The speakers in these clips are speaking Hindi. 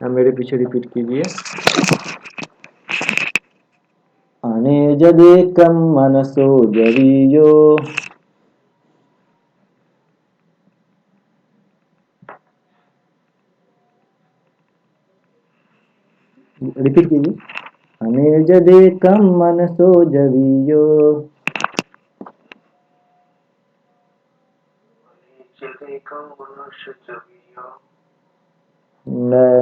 आप मेरे पीछे रिपीट कीजिए। अनेजदेकं मनसो जवीयो। रिपीट कीजिए। अनेजदेकं मनसो जवीयो।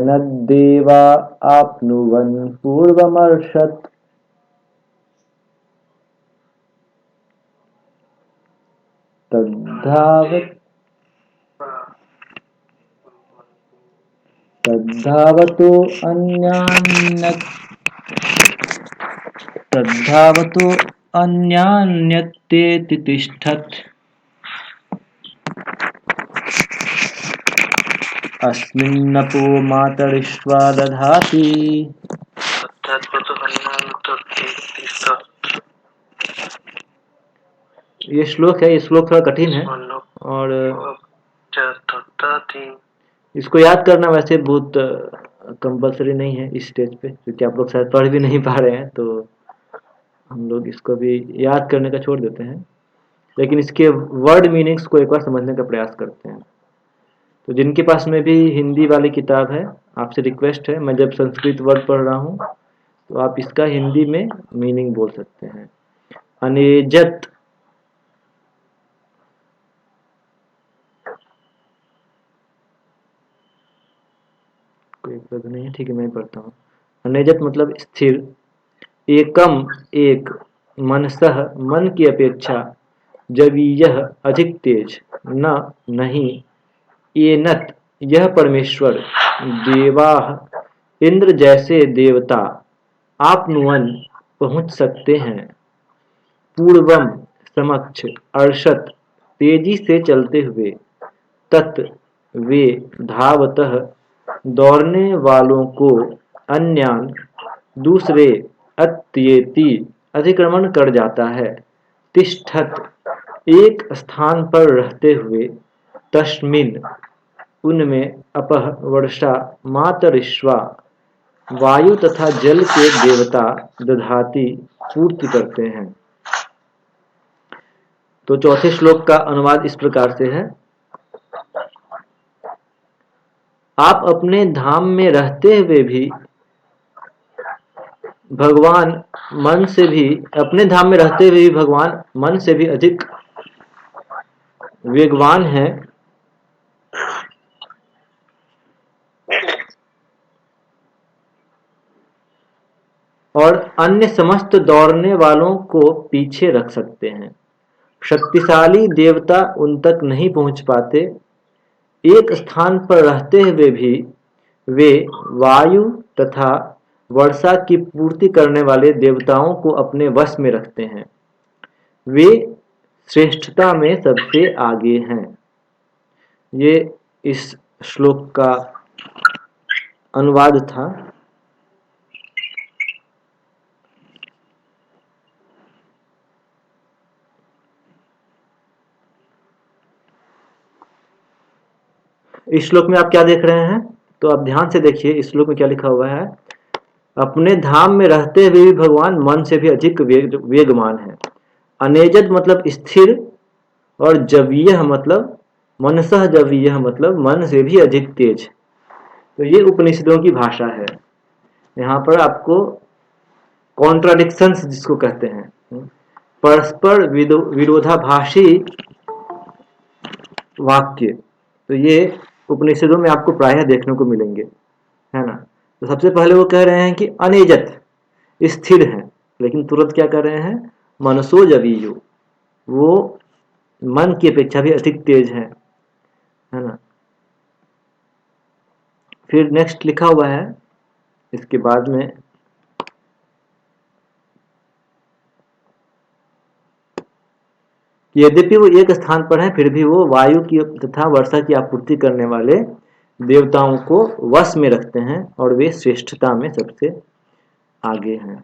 नदेवा आप्नुवन् पूर्वमर्षत्। तद्धावतो अन्यान्यत्तेति तिष्ठत्। अस्मिन्नपो मातरिश्वा दधाति। ये श्लोक है, ये श्लोक थोड़ा कठिन है और इसको याद करना वैसे बहुत कंपलसरी नहीं है इस स्टेज पे, क्योंकि आप लोग शायद पढ़ भी नहीं पा रहे हैं, तो हम लोग इसको भी याद करने का छोड़ देते हैं, लेकिन इसके वर्ड मीनिंग्स को एक बार समझने का प्रयास करते हैं। तो जिनके पास में भी हिंदी वाली किताब है, आपसे रिक्वेस्ट है, मैं जब संस्कृत वर्ड पढ़ रहा हूँ तो आप इसका हिंदी में मीनिंग बोल सकते हैं। अनेजत, कोई प्रश्न नहीं है, ठीक है मैं पढ़ता हूँ। अनेजत मतलब स्थिर। एकम एक, मनसह मन की अपेक्षा, जब यह अधिक तेज, न नहीं, एनत यह परमेश्वर, देवाह इंद्र जैसे देवता, आपनुवन पहुंच सकते हैं, पूर्वम समक्ष, अर्षत तेजी से चलते हुए, तत् वे धावतः दौड़ने वालों को, अन्यान दूसरे, अत्येति अतिक्रमण कर जाता है, तिष्ठत एक स्थान पर रहते हुए, तस्मिन उनमें, अपह वर्षा मातरिश्वा वायु तथा जल के देवता, दधाती पूर्ति करते हैं। तो चौथे श्लोक का अनुवाद इस प्रकार से है। आप अपने धाम में रहते हुए भी भगवान मन से भी, अपने धाम में रहते हुए भी भगवान मन से भी अधिक वेगवान है, और अन्य समस्त दौड़ने वालों को पीछे रख सकते हैं। शक्तिशाली देवता उन तक नहीं पहुंच पाते। एक स्थान पर रहते हुए भी वे वायु तथा वर्षा की पूर्ति करने वाले देवताओं को अपने वश में रखते हैं। वे श्रेष्ठता में सबसे आगे हैं। ये इस श्लोक का अनुवाद था। इस श्लोक में आप क्या देख रहे हैं, तो आप ध्यान से देखिए इस श्लोक में क्या लिखा हुआ है। अपने धाम में रहते हुए भी भगवान मन से भी अधिक वेगमान है। अनेजद मतलब स्थिर, और जवीय मतलब मनसह जवीय मतलब मन से भी अधिक तेज। तो ये उपनिषदों की भाषा है। यहाँ पर आपको कॉन्ट्राडिक्शंस जिसको कहते हैं, परस्पर विरोधाभासी वाक्य, तो ये उपनिषदों में आपको प्रायः देखने को मिलेंगे, है ना। तो सबसे पहले वो कह रहे हैं कि अनेजत स्थिर है, लेकिन तुरंत क्या कर रहे हैं, मनसो जवीयो, वो मन की अपेक्षा भी अधिक तेज है ना। फिर नेक्स्ट लिखा हुआ है इसके बाद में, यद्यपि वो एक स्थान पर है फिर भी वो वायु की तथा वर्षा की आपूर्ति करने वाले देवताओं को वश में रखते हैं, और वे श्रेष्ठता में सबसे आगे हैं।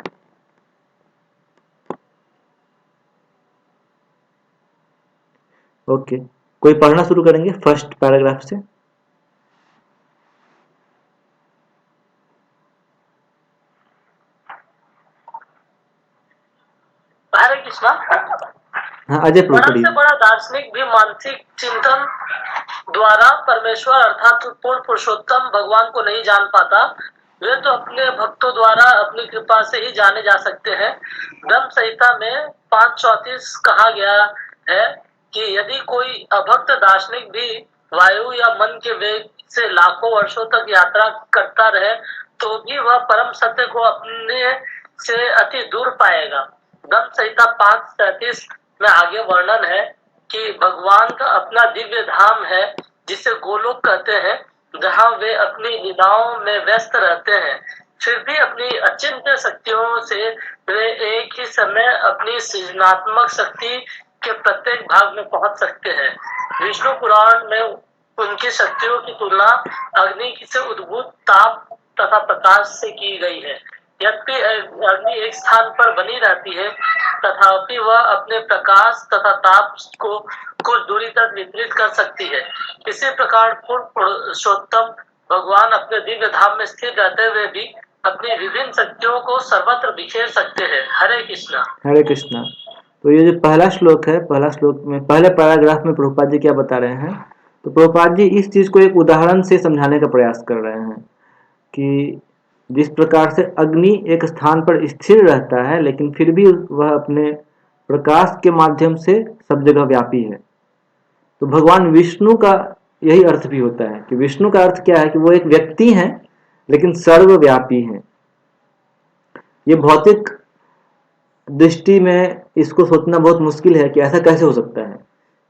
ओके, कोई पढ़ना शुरू करेंगे फर्स्ट पैराग्राफ से। कृष्णा। हाँ अजय प्रभु बड़ा पढ़िए। से बड़ा दार्शनिक भी मानसिक चिंतन द्वारा परमेश्वर अर्थात पूर्ण पुरुषोत्तम भगवान को नहीं जान पाता। वे तो अपने भक्तों द्वारा अपनी कृपा से ही जाने जा सकते हैं। ब्रह्म संहिता में 5:34 कहा गया है कि यदि कोई अभक्त दार्शनिक भी वायु या मन के वेग से लाखों वर्षों तक यात्रा करता रहे तो भी वह परम सत्य को अपने से अति दूर पाएगा। ब्रह्म संहिता 5:33 में आगे वर्णन है कि भगवान का अपना दिव्य धाम है जिसे गोलोक कहते हैं, जहां वे अपनी लीलाओं में व्यस्त रहते हैं। फिर भी अपनी अचिंत्य शक्तियों से वे एक ही समय अपनी सृजनात्मक शक्ति के प्रत्येक भाग में पहुंच सकते हैं। विष्णु पुराण में उनकी शक्तियों की तुलना अग्नि से उद्भूत ताप तथा प्रकाश से की गई है। यद्यपि अग्नि एक स्थान पर बनी रहती है, तथापि वह अपने प्रकाश तथा ताप को कुछ दूरी तक वितरित कर सकती है। इसी प्रकार पूर्ण पुरुषोत्तम भगवान अपने दिव्य धाम में स्थिर रहते हुए भी अपनी विभिन्न शक्तियों को सर्वत्र बिखेर सकते हैं। हरे कृष्णा। हरे कृष्णा। तो ये जो पहला श्लोक है, पहला श्लोक में पहले पैराग्राफ में प्रभुपाद जी क्या बता रहे हैं, तो प्रभुपाद जी इस चीज को एक उदाहरण से समझाने का प्रयास कर रहे हैं कि जिस प्रकार से अग्नि एक स्थान पर स्थिर रहता है लेकिन फिर भी वह अपने प्रकाश के माध्यम से सब जगह व्यापी है, तो भगवान विष्णु का यही अर्थ भी होता है कि विष्णु का अर्थ क्या है कि वो एक व्यक्ति हैं लेकिन सर्वव्यापी हैं। ये भौतिक दृष्टि में इसको सोचना बहुत मुश्किल है कि ऐसा कैसे हो सकता है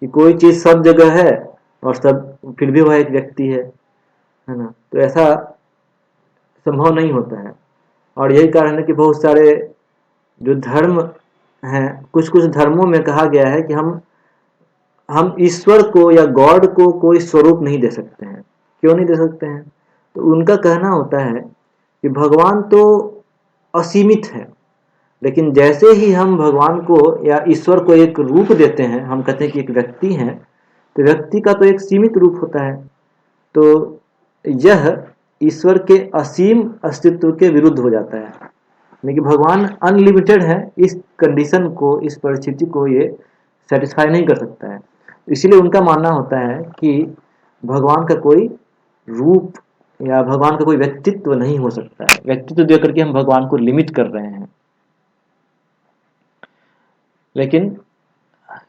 कि कोई चीज सब जगह है और सब फिर भी वह एक व्यक्ति है ना। तो ऐसा संभव नहीं होता है और यही कारण है कि बहुत सारे जो धर्म हैं, कुछ कुछ धर्मों में कहा गया है कि हम ईश्वर को या गॉड को कोई स्वरूप नहीं दे सकते हैं। क्यों नहीं दे सकते हैं? तो उनका कहना होता है कि भगवान तो असीमित है, लेकिन जैसे ही हम भगवान को या ईश्वर को एक रूप देते हैं, हम कहते हैं कि एक व्यक्ति है, तो व्यक्ति का तो एक सीमित रूप होता है। तो यह ईश्वर के असीम अस्तित्व के विरुद्ध हो जाता है। यानी कि भगवान अनलिमिटेड है, इस कंडीशन को, इस परिस्थिति को ये सेटिस्फाई नहीं कर सकता है। इसीलिए उनका मानना होता है कि भगवान का कोई रूप या भगवान का कोई व्यक्तित्व नहीं हो सकता है। व्यक्तित्व देकर के हम भगवान को लिमिट कर रहे हैं। लेकिन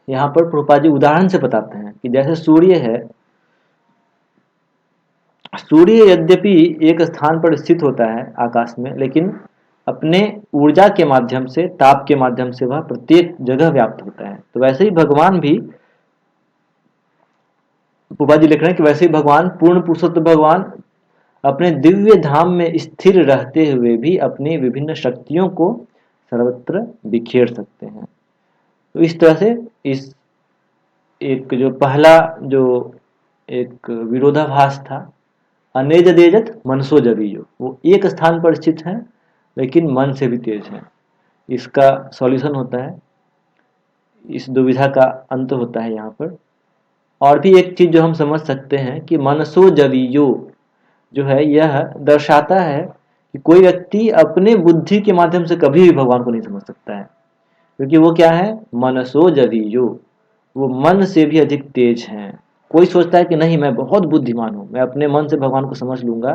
यहाँ पर प्रभुपाद जी उदाहरण से बताते हैं कि जैसे सूर्य है, सूर्य यद्यपि एक स्थान पर स्थित होता है आकाश में, लेकिन अपने ऊर्जा के माध्यम से, ताप के माध्यम से वह प्रत्येक जगह व्याप्त होता है। तो वैसे ही भगवान भी, प्रभुपाद जी लिख रहे हैं कि वैसे ही भगवान, पूर्ण पुरुषोत्तम भगवान अपने दिव्य धाम में स्थिर रहते हुए भी अपनी विभिन्न शक्तियों को सर्वत्र बिखेर सकते हैं। तो इस तरह से इस एक जो पहला जो एक विरोधाभास था, अनेज देजत मनसो जबीयो, वो एक स्थान पर स्थित है लेकिन मन से भी तेज है। इसका सॉल्यूशन होता है, इस दुविधा का अंत होता है यहाँ पर। और भी एक चीज जो हम समझ सकते हैं कि मनसो जबीयो जो है, यह दर्शाता है कि कोई व्यक्ति अपने बुद्धि के माध्यम से कभी भी भगवान को नहीं समझ सकता है, क्योंकि वो क्या है, मनसो जबीयो, वो मन से भी अधिक तेज हैं। कोई सोचता है कि नहीं मैं बहुत बुद्धिमान हूँ, मैं अपने मन से भगवान को समझ लूंगा,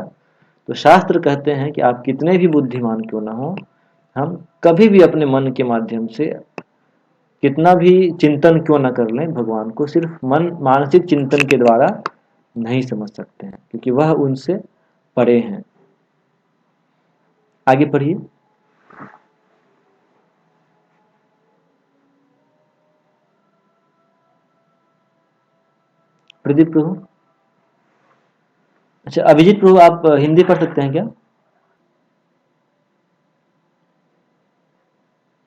तो शास्त्र कहते हैं कि आप कितने भी बुद्धिमान क्यों ना हो, हम कभी भी अपने मन के माध्यम से कितना भी चिंतन क्यों ना कर लें, भगवान को सिर्फ मन मानसिक चिंतन के द्वारा नहीं समझ सकते हैं, क्योंकि वह उनसे परे हैं। आगे पढ़िए। प्रदीप प्रभु, अच्छा अभिजीत प्रभु, आप हिंदी पढ़ सकते हैं क्या?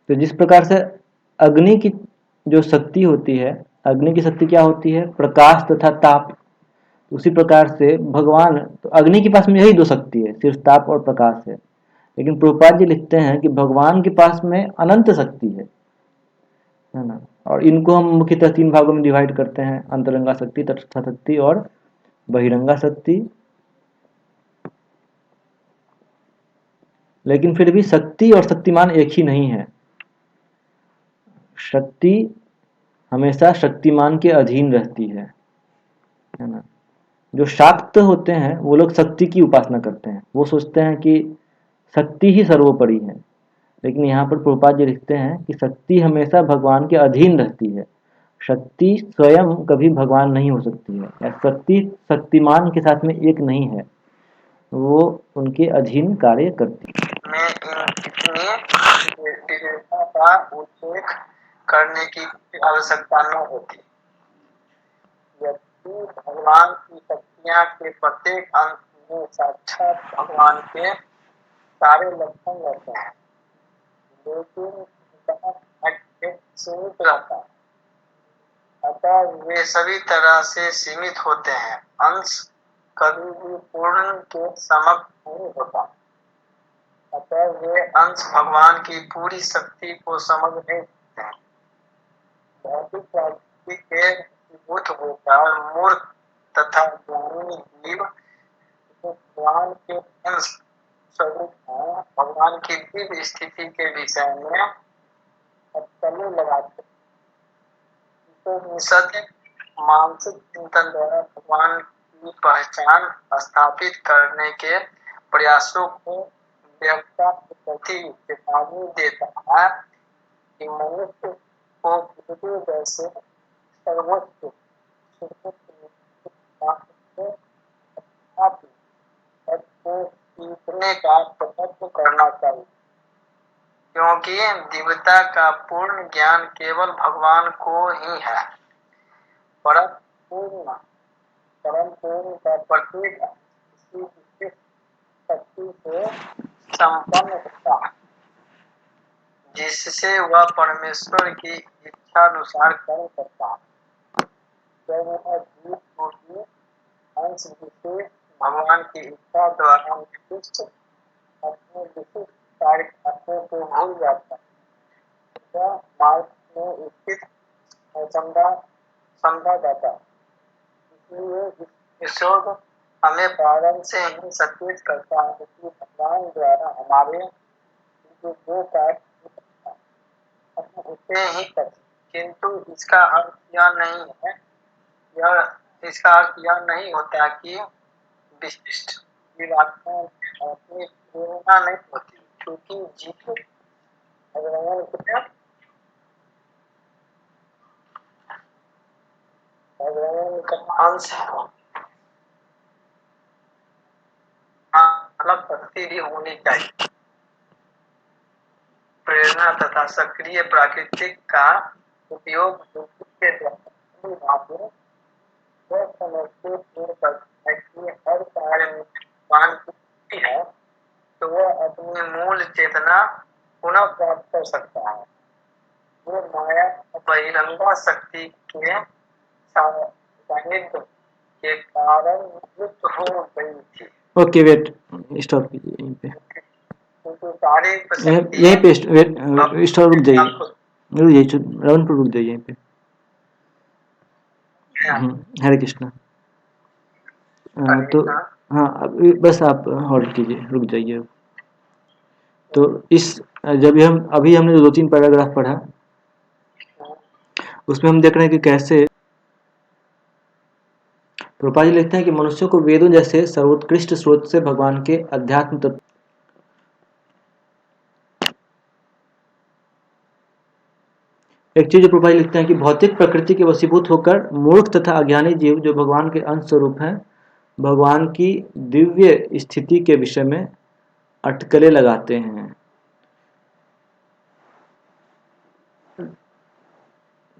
तो जिस प्रकार से अग्नि की जो शक्ति होती है, अग्नि की शक्ति क्या होती है, प्रकाश तथा ताप। उसी प्रकार से भगवान, तो अग्नि के पास में यही दो शक्ति है, सिर्फ ताप और प्रकाश है। लेकिन प्रभुपाद जी लिखते हैं कि भगवान के पास में अनंत शक्ति है ना। और इनको हम मुख्यतः तीन भागों में डिवाइड करते हैं, अंतरंगा शक्ति, तटस्थ शक्ति और बहिरंगा शक्ति। लेकिन फिर भी शक्ति और शक्तिमान एक ही नहीं है। शक्ति हमेशा शक्तिमान के अधीन रहती है ना। जो शाक्त होते हैं वो लोग शक्ति की उपासना करते हैं, वो सोचते हैं कि शक्ति ही सर्वोपरि है। लेकिन यहाँ पर प्रभुपाद जी लिखते हैं कि शक्ति हमेशा भगवान के अधीन रहती है, शक्ति स्वयं कभी भगवान नहीं हो सकती है, या शक्ति शक्तिमान के साथ में एक नहीं है, वो उनके अधीन कार्य करती है। में इतनी विविधता का उल्लेख करने की आवश्यकता न होती। यदि भगवान की शक्तियाँ के प्रत्येक अंश में साक्षात भगवान के सारे लक्षण रहते हैं, लेकिन उनका एक सीमित रहता है, अतः वे सभी तरह से सीमित होते हैं। अंश कभी भी पूर्ण के समक्ष नहीं होता, अतः वे अंश भगवान की पूरी शक्ति को समझ नहीं सकते हैं। भौतिक प्रकृति के बुद्ध होकर मूर्ख तथा ज्ञानी जीव भगवान के अंश स्वरूप हैं, भगवान की दिव्य स्थिति के विषय में अटकलें लगाते हैं। उपनिषद मानसिक चिंतन द्वारा भगवान की पहचान स्थापित करने के प्रयासों को देवता के प्रति चेतावनी देता है कि मनुष्य को पृथ्वी जैसे सर्वोच्च को सीखने का प्रयत्न करना चाहिए, क्योंकि दिव्यता का पूर्ण ज्ञान केवल भगवान को ही है। परम पूर्ण का प्रत्येक किसी विशिष्ट शक्ति से संपन्न होता है, जिससे वह परमेश्वर की इच्छा अनुसार कर्म करता है। जब वह जीव को भी अंश विशेष भगवान की इच्छा द्वारा निर्दिष्ट अपने विशिष्ट कार्य को भूल जाता है, वह मार्ग में स्थित समझा जाता है। इसलिए ईश्वर हमें प्रारंभ से ही सचेत करता है कि भगवान द्वारा हमारे जो कार्य हम उसे ही करें, किंतु इसका अर्थ यह नहीं होता कि विशिष्ट जीवात्माओं अपनी प्रेरणा नहीं होती, क्योंकि जीव भगवान का अंश है। अलग शक्ति भी होनी चाहिए। प्रेरणा तथा सक्रिय प्राकृतिक का उपयोग के द्वारा हर कार्य में भगवान की है, तो वह अपनी मूल चेतना पुनः प्राप्त कर सकता है। वो माया बहिरंगा शक्ति के सानिध्य के कारण मुक्त हो गई थी। ओके वेट, स्टॉप कीजिए यहीं पे, सारी यहीं पे स्टॉप, रुक जाइए, रावण पर रुक जाइए यहीं पे। हरे कृष्णा। तो हाँ, अभी बस आप होल्ड कीजिए, रुक जाइए। तो इस अभी हमने जो 2-3 पैराग्राफ पढ़ा, उसमें हम देख रहे हैं कि कैसे प्रभुपाद जी लिखते हैं कि मनुष्यों को वेदों जैसे सर्वोत्कृष्ट स्रोत से भगवान के अध्यात्म तत्व एक चीज जो प्रभुपाद जी लिखते हैं कि भौतिक प्रकृति के वशीभूत होकर मूर्ख तथा अज्ञानी जीव जो भगवान के अंश स्वरूप हैं, भगवान की दिव्य स्थिति के विषय में अटकलें लगाते हैं।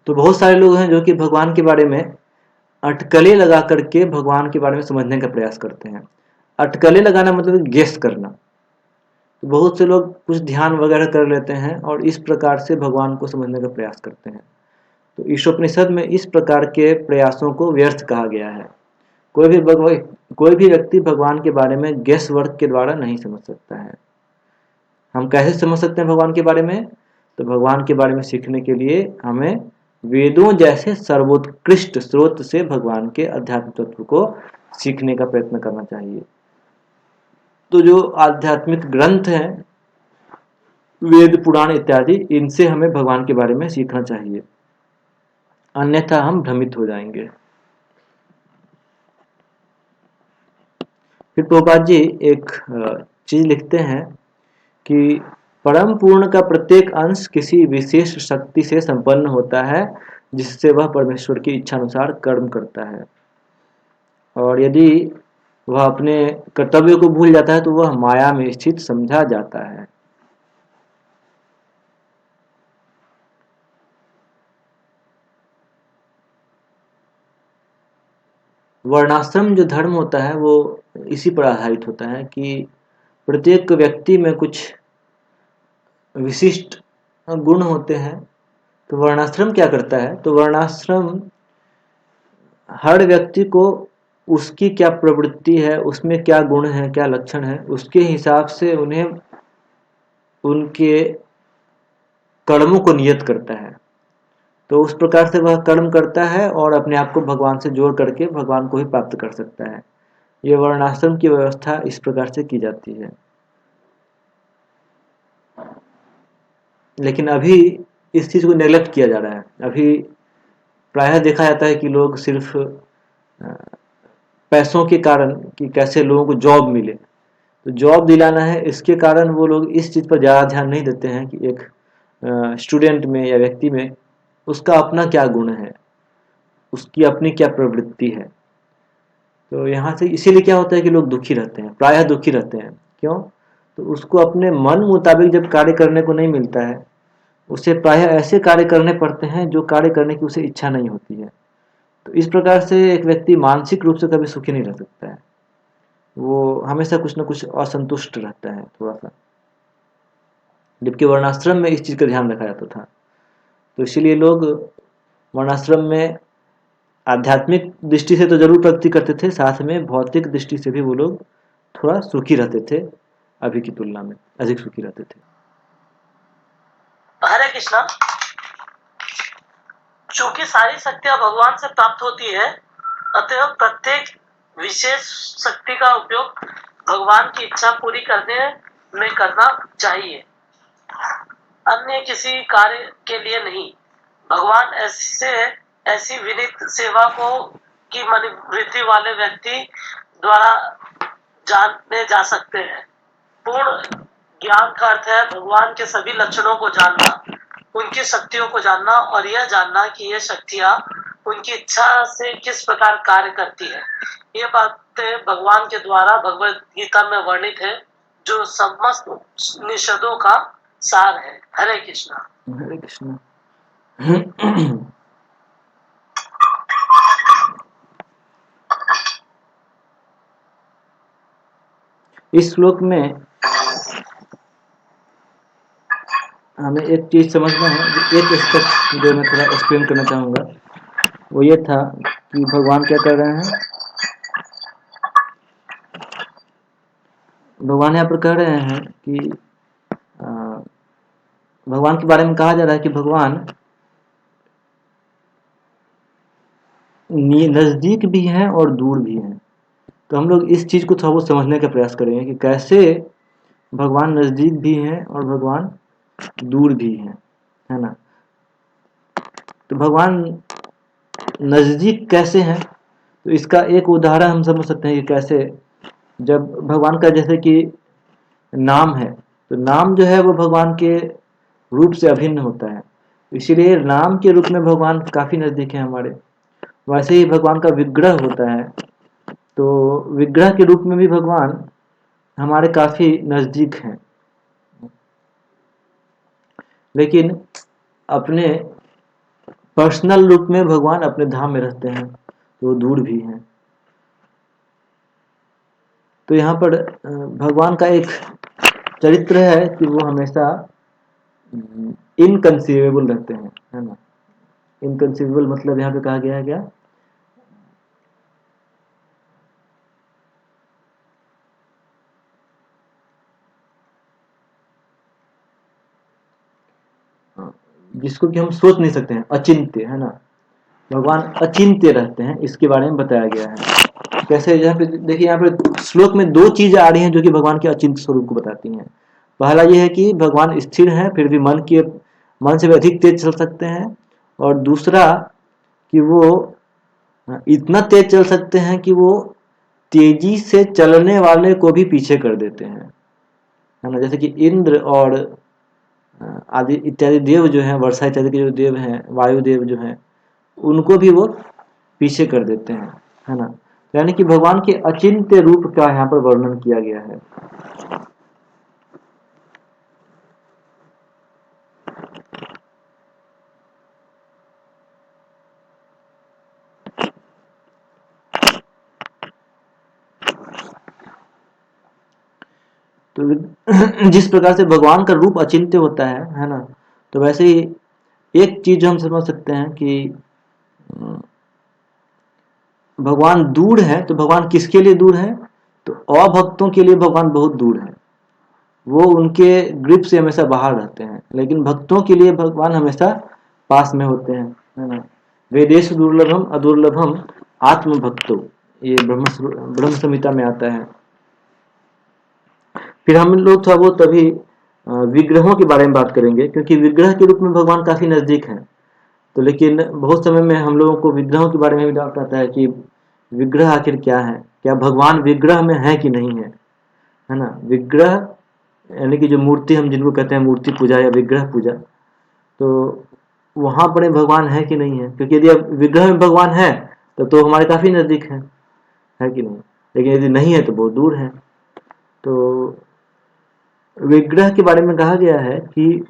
तो बहुत सारे लोग हैं जो कि भगवान के बारे में अटकलें लगा करके भगवान के बारे में समझने का प्रयास करते हैं। अटकलें लगाना मतलब गेस करना। तो बहुत से लोग कुछ ध्यान वगैरह कर लेते हैं और इस प्रकार से भगवान को समझने का प्रयास करते हैं। तो ईशोपनिषद में इस प्रकार के प्रयासों को व्यर्थ कहा गया है। कोई भी व्यक्ति भगवान के बारे में गेस वर्क के द्वारा नहीं समझ सकता है। हम कैसे समझ सकते हैं भगवान के बारे में? तो भगवान के बारे में सीखने के लिए हमें वेदों जैसे सर्वोत्कृष्ट स्रोत से भगवान के अध्यात्म तत्व को सीखने का प्रयत्न करना चाहिए। तो जो आध्यात्मिक ग्रंथ हैं वेद पुराण इत्यादि, इनसे हमें भगवान के बारे में सीखना चाहिए, अन्यथा हम भ्रमित हो जाएंगे। फिर प्रभुपाद जी एक चीज लिखते हैं कि परम पूर्ण का प्रत्येक अंश किसी विशेष शक्ति से संपन्न होता है, जिससे वह परमेश्वर की इच्छा अनुसार कर्म करता है, और यदि वह अपने कर्तव्य को भूल जाता है तो वह माया में स्थित समझा जाता है। वर्णाश्रम जो धर्म होता है वो इसी पर आधारित होता है कि प्रत्येक व्यक्ति में कुछ विशिष्ट गुण होते हैं। तो वर्णाश्रम क्या करता है, तो वर्णाश्रम हर व्यक्ति को उसकी क्या प्रवृत्ति है, उसमें क्या गुण है, क्या लक्षण है, उसके हिसाब से उन्हें उनके कर्मों को नियत करता है। तो उस प्रकार से वह कर्म करता है और अपने आप को भगवान से जोड़ करके भगवान को ही प्राप्त कर सकता है। ये वर्णाश्रम की व्यवस्था इस प्रकार से की जाती है। लेकिन अभी इस चीज को नेग्लेक्ट किया जा रहा है। अभी प्रायः देखा जाता है कि लोग सिर्फ पैसों के कारण कि कैसे लोगों को जॉब मिले, तो जॉब दिलाना है, इसके कारण वो लोग इस चीज पर ज़्यादा ध्यान नहीं देते हैं कि एक स्टूडेंट में या व्यक्ति में उसका अपना क्या गुण है, उसकी अपनी क्या प्रवृत्ति है। तो यहाँ से इसीलिए क्या होता है कि लोग दुखी रहते हैं, प्रायः दुखी रहते हैं। क्यों? तो उसको अपने मन मुताबिक जब कार्य करने को नहीं मिलता है, उसे प्रायः ऐसे कार्य करने पड़ते हैं जो कार्य करने की उसे इच्छा नहीं होती है। तो इस प्रकार से एक व्यक्ति मानसिक रूप से कभी सुखी नहीं रह सकता है, वो हमेशा कुछ न कुछ असंतुष्ट रहता है थोड़ा सा। जबकि वर्णाश्रम में इस चीज़ का ध्यान रखा जाता था। तो इसीलिए लोग वर्णाश्रम में आध्यात्मिक दृष्टि से तो जरूर प्रगति करते थे, साथ में भौतिक दृष्टि से भी वो लोग थोड़ा सुखी रहते थे, अभी की तुलना में अधिक सुखी रहते थे। हरे कृष्णा। चूंकि सारी शक्तियां भगवान से प्राप्त होती है, अतः प्रत्येक विशेष शक्ति का उपयोग भगवान की इच्छा पूरी करने में करना चाहिए, अन्य किसी कार्य के लिए नहीं। भगवान ऐसी विनीत सेवा को की मनोवृत्ति वाले व्यक्ति द्वारा जाने जा सकते हैं। पूर्ण ज्ञान का अर्थ है भगवान के सभी लक्षणों को जानना, उनकी शक्तियों को जानना और यह जानना कि ये शक्तियां उनकी इच्छा से किस प्रकार कार्य करती है। ये बातें भगवान के द्वारा भगवद गीता में वर्णित है, जो समस्त निषदों का सार है। हरे कृष्णा। हरे कृष्णा। इस श्लोक में हमें एक चीज समझना है, एक स्टेप जो मैं थोड़ा एक्सप्लेन करना चाहूँगा, वो ये था कि भगवान क्या कर रहे हैं। भगवान यहाँ पर कह रहे हैं कि भगवान के बारे में कहा जा रहा है कि भगवान नजदीक भी हैं और दूर भी हैं। तो हम लोग इस चीज को थोड़ा बहुत समझने का प्रयास करेंगे कि कैसे भगवान नजदीक भी हैं और भगवान दूर भी हैं, है ना। तो भगवान नजदीक कैसे हैं, तो इसका एक उदाहरण हम समझ सकते हैं कि कैसे, जब भगवान का जैसे कि नाम है, तो नाम जो है वो भगवान के रूप से अभिन्न होता है, इसीलिए नाम के रूप में भगवान काफी नजदीक है हमारे। वैसे ही भगवान का विग्रह होता है, तो विग्रह के रूप में भी भगवान हमारे काफी नजदीक हैं, लेकिन अपने पर्सनल रूप में भगवान अपने धाम में रहते हैं, तो वो दूर भी हैं। तो यहाँ पर भगवान का एक चरित्र है कि वो हमेशा इनकंसीवेबल रहते हैं, है ना। इनकंसीवेबल मतलब यहाँ पे कहा गया है क्या, जिसको कि हम सोच नहीं सकते हैं, अचिंत्य, है ना। भगवान अचिंत्य रहते हैं, इसके बारे में बताया गया है। कैसे, यहाँ पे देखिए, यहाँ पे श्लोक में दो चीजें आ रही हैं जो कि भगवान के अचिंत्य स्वरूप को बताती हैं। पहला ये है कि भगवान स्थिर हैं, फिर भी मन से भी अधिक तेज चल सकते हैं। और दूसरा कि वो इतना तेज चल सकते हैं कि वो तेजी से चलने वाले को भी पीछे कर देते हैं, है ना। जैसे कि इंद्र और आदि इत्यादि देव जो हैं, वर्षा इत्यादि के जो देव हैं, वायुदेव जो हैं, उनको भी वो पीछे कर देते हैं, है ना। यानी कि भगवान के अचिंत्य रूप का यहाँ पर वर्णन किया गया है। तो जिस प्रकार से भगवान का रूप अचिंत्य होता है ना, तो वैसे ही एक चीज हम समझ सकते हैं कि भगवान दूर है, तो भगवान किसके लिए दूर है? तो अभक्तों के लिए भगवान बहुत दूर है, वो उनके ग्रिप से हमेशा बाहर रहते हैं। लेकिन भक्तों के लिए भगवान हमेशा पास में होते हैं, है ना। वेदेश दुर्लभम अदुर्लभम आत्म भक्तो, ये ब्रह्म संहिता में आता है। फिर हम लोग थोड़ा बहुत तभी विग्रहों के बारे में बात करेंगे, क्योंकि विग्रह के रूप में भगवान काफी नजदीक हैं। तो लेकिन बहुत समय में हम लोगों को विग्रहों के बारे में भी डाउट आता है कि विग्रह आखिर क्या है, क्या भगवान विग्रह में है कि नहीं है ना। विग्रह यानी कि जो मूर्ति हम जिनको कहते हैं मूर्ति पूजा या विग्रह पूजा, तो वहां पर भगवान है कि नहीं है। क्योंकि यदि अब विग्रह में भगवान है तो हमारे काफी नजदीक है कि नहीं। लेकिन यदि नहीं है तो बहुत दूर है। तो विग्रह के बारे में कहा गया है कि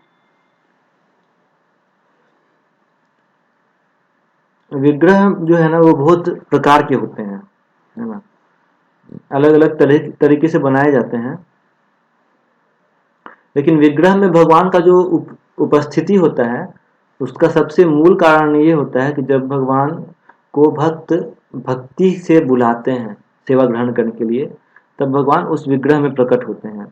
विग्रह जो है ना वो बहुत प्रकार के होते हैं, है ना। अलग अलग तरीके से बनाए जाते हैं। लेकिन विग्रह में भगवान का जो उपस्थिति होता है, उसका सबसे मूल कारण ये होता है कि जब भगवान को भक्त भक्ति से बुलाते हैं सेवा ग्रहण करने के लिए, तब भगवान उस विग्रह में प्रकट होते हैं।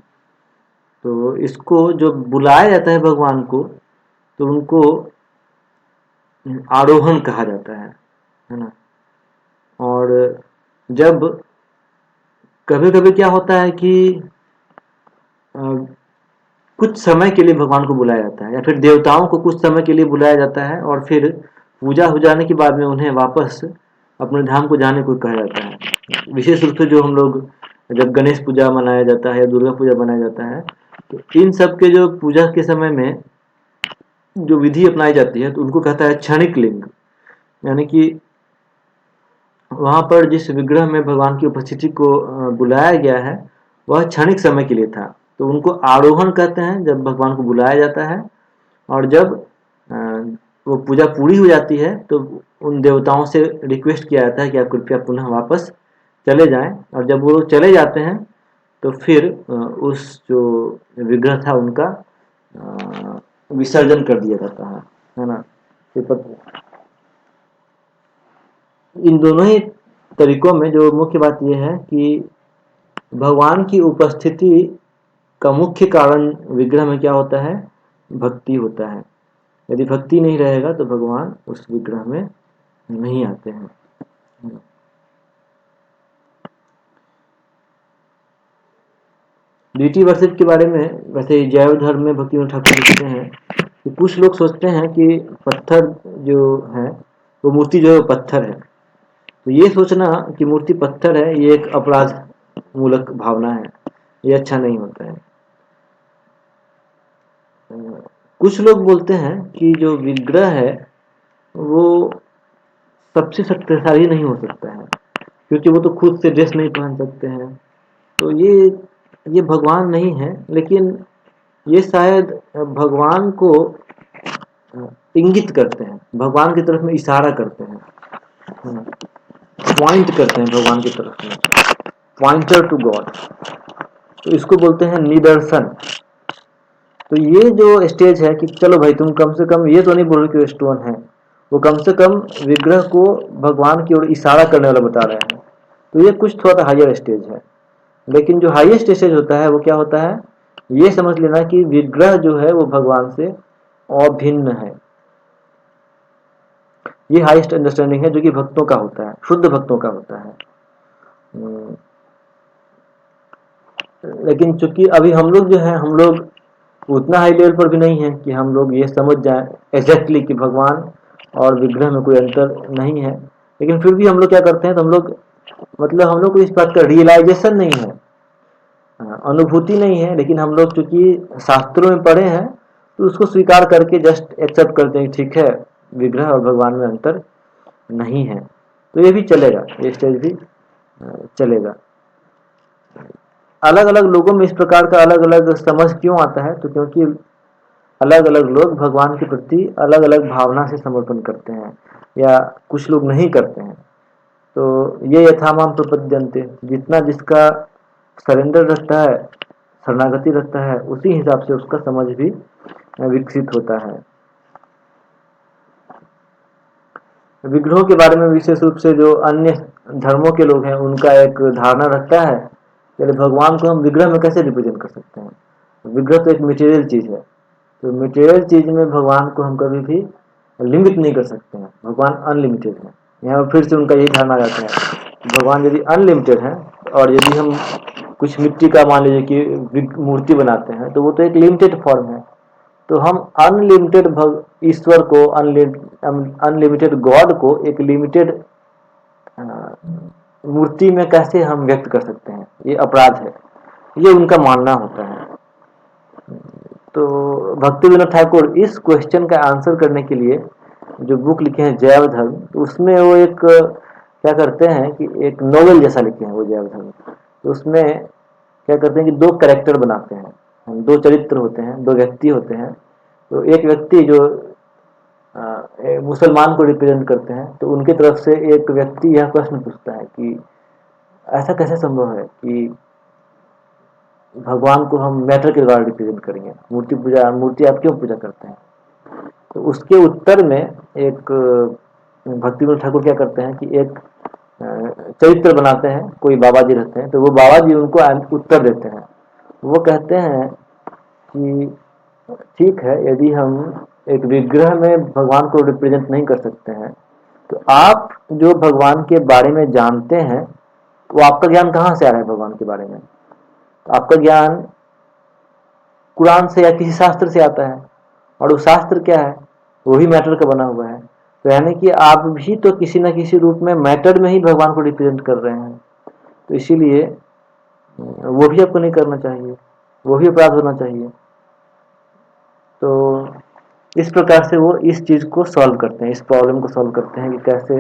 तो इसको जो बुलाया जाता है भगवान को, तो उनको आरोहण कहा जाता है ना। और जब कभी कभी क्या होता है कि कुछ समय के लिए भगवान को बुलाया जाता है, या फिर देवताओं को कुछ समय के लिए बुलाया जाता है, और फिर पूजा हो जाने के बाद में उन्हें वापस अपने धाम को जाने को कहा जाता है। विशेष रूप से जो हम लोग जब गणेश पूजा मनाया जाता है या दुर्गा पूजा मनाया जाता है, तो इन सब के जो पूजा के समय में जो विधि अपनाई जाती है, तो उनको कहता है क्षणिक लिंग। यानी कि वहां पर जिस विग्रह में भगवान की उपस्थिति को बुलाया गया है, वह क्षणिक समय के लिए था। तो उनको आरोहण कहते हैं जब भगवान को बुलाया जाता है। और जब वो पूजा पूरी हो जाती है, तो उन देवताओं से रिक्वेस्ट किया जाता है कि आप कृपया पुनः वापस चले जाएं। और जब वो चले जाते हैं, तो फिर उस जो विग्रह था उनका विसर्जन कर दिया जाता है ना। इन दोनों ही तरीकों में जो मुख्य बात यह है कि भगवान की उपस्थिति का मुख्य कारण विग्रह में क्या होता है? भक्ति होता है। यदि भक्ति नहीं रहेगा तो भगवान उस विग्रह में नहीं आते हैं। डीटी वर्शिप के बारे में वैसे जैव धर्म में भक्ति ठाकुर लिखते हैं कि कुछ लोग सोचते हैं कि पत्थर जो है वो मूर्ति जो है पत्थर है। तो ये सोचना कि मूर्ति पत्थर है, ये एक अपराध मूलक भावना है, ये अच्छा नहीं होता है। कुछ लोग बोलते हैं कि जो विग्रह है वो सबसे शक्तिशाली नहीं हो सकता है, क्योंकि वो तो खुद से ड्रेस नहीं पहन सकते हैं। तो ये भगवान नहीं है, लेकिन ये शायद भगवान को इंगित करते हैं, भगवान की तरफ में इशारा करते हैं, पॉइंट करते हैं भगवान की तरफ में, पॉइंटर टू गॉड। तो इसको बोलते हैं निदर्शन। तो ये जो स्टेज है कि चलो भाई तुम कम से कम ये तो नहीं बोल रहे कि वो स्टोन है, वो कम से कम विग्रह को भगवान की ओर इशारा करने वाला बता रहे हैं। तो ये कुछ थोड़ा हायर स्टेज है। लेकिन जो हाईएस्ट स्टेज होता है वो क्या होता है? ये समझ लेना कि विग्रह जो है वो भगवान से अभिन्न है। ये हाईएस्ट अंडरस्टैंडिंग है जो कि भक्तों का होता है, शुद्ध भक्तों का होता है। लेकिन चूंकि अभी हम लोग जो है, हम लोग उतना हाई लेवल पर भी नहीं है कि हम लोग ये समझ जाएं एग्जैक्टली कि भगवान और विग्रह में कोई अंतर नहीं है। लेकिन फिर भी हम लोग क्या करते हैं, तो हम लोग मतलब हम लोग को इस बात का रियलाइजेशन नहीं है, अनुभूति नहीं है, लेकिन हम लोग चूंकि शास्त्रों में पढ़े हैं तो उसको स्वीकार करके जस्ट एक्सेप्ट करते हैं, ठीक है विग्रह और भगवान में अंतर नहीं है। तो ये भी चलेगा, ये स्टेज भी चलेगा। अलग अलग लोगों में इस प्रकार का अलग अलग समझ क्यों आता है, तो क्योंकि अलग अलग लोग भगवान के प्रति अलग अलग भावना से समर्पण करते हैं, या कुछ लोग नहीं करते हैं। तो ये यथामाम प्रपद्यन्ते, जितना जिसका सरेंडर रहता है, शरणागति रहता है, उसी हिसाब से उसका समझ भी विकसित होता है। विग्रहों के बारे में विशेष रूप से जो अन्य धर्मों के लोग हैं उनका एक धारणा रखता है कि भगवान को हम विग्रह में कैसे रिप्रेजेंट कर सकते हैं, विग्रह तो एक मटेरियल चीज है, तो मटेरियल चीज में भगवान को हम कभी भी लिमिट नहीं कर सकते हैं, भगवान अनलिमिटेड है। यहाँ फिर से उनका यही धारणा रहता है, भगवान यदि अनलिमिटेड है और यदि हम कुछ मिट्टी का मान लीजिए कि मूर्ति बनाते हैं तो वो तो एक लिमिटेड फॉर्म है, तो हम अनलिमिटेड ईश्वर को, अनलिमिटेड गॉड को एक लिमिटेड मूर्ति में कैसे हम व्यक्त कर सकते हैं, ये अपराध है, ये उनका मानना होता है। तो भक्ति विनोद ठाकुर इस क्वेश्चन का आंसर करने के लिए जो बुक लिखे हैं जैव धर्म, तो उसमें वो एक क्या करते हैं कि एक नोवेल जैसा लिखे हैं वो जैव धर्म। तो उसमें क्या करते हैं कि दो कैरेक्टर बनाते हैं, दो चरित्र होते हैं, दो व्यक्ति होते हैं। तो एक व्यक्ति जो मुसलमान को रिप्रेजेंट करते हैं, तो उनकी तरफ से एक व्यक्ति यह प्रश्न पूछता है कि ऐसा कैसे संभव है कि भगवान को हम मैटर के द्वारा रिप्रेजेंट करेंगे, मूर्ति आप क्यों पूजा करते हैं। तो उसके उत्तर में एक भक्ति विनोद ठाकुर क्या करते हैं कि एक चरित्र बनाते हैं, कोई बाबा जी रहते हैं, तो वो बाबा जी उनको उत्तर देते हैं। वो कहते हैं कि ठीक है, यदि हम एक विग्रह में भगवान को रिप्रेजेंट नहीं कर सकते हैं, तो आप जो भगवान के बारे में जानते हैं वो आपका ज्ञान कहाँ से आ रहा है भगवान के बारे में। आपका ज्ञान कुरान से या किसी शास्त्र से आता है, और वो शास्त्र क्या है, वही मैटर का बना हुआ है। तो यानी कि आप भी तो किसी न किसी रूप में मैटर में ही भगवान को रिप्रेजेंट कर रहे हैं। तो इसीलिए वो भी आपको नहीं करना चाहिए, वो भी अपराध होना चाहिए। तो इस प्रकार से वो इस चीज को सॉल्व करते हैं, इस प्रॉब्लम को सॉल्व करते हैं कि कैसे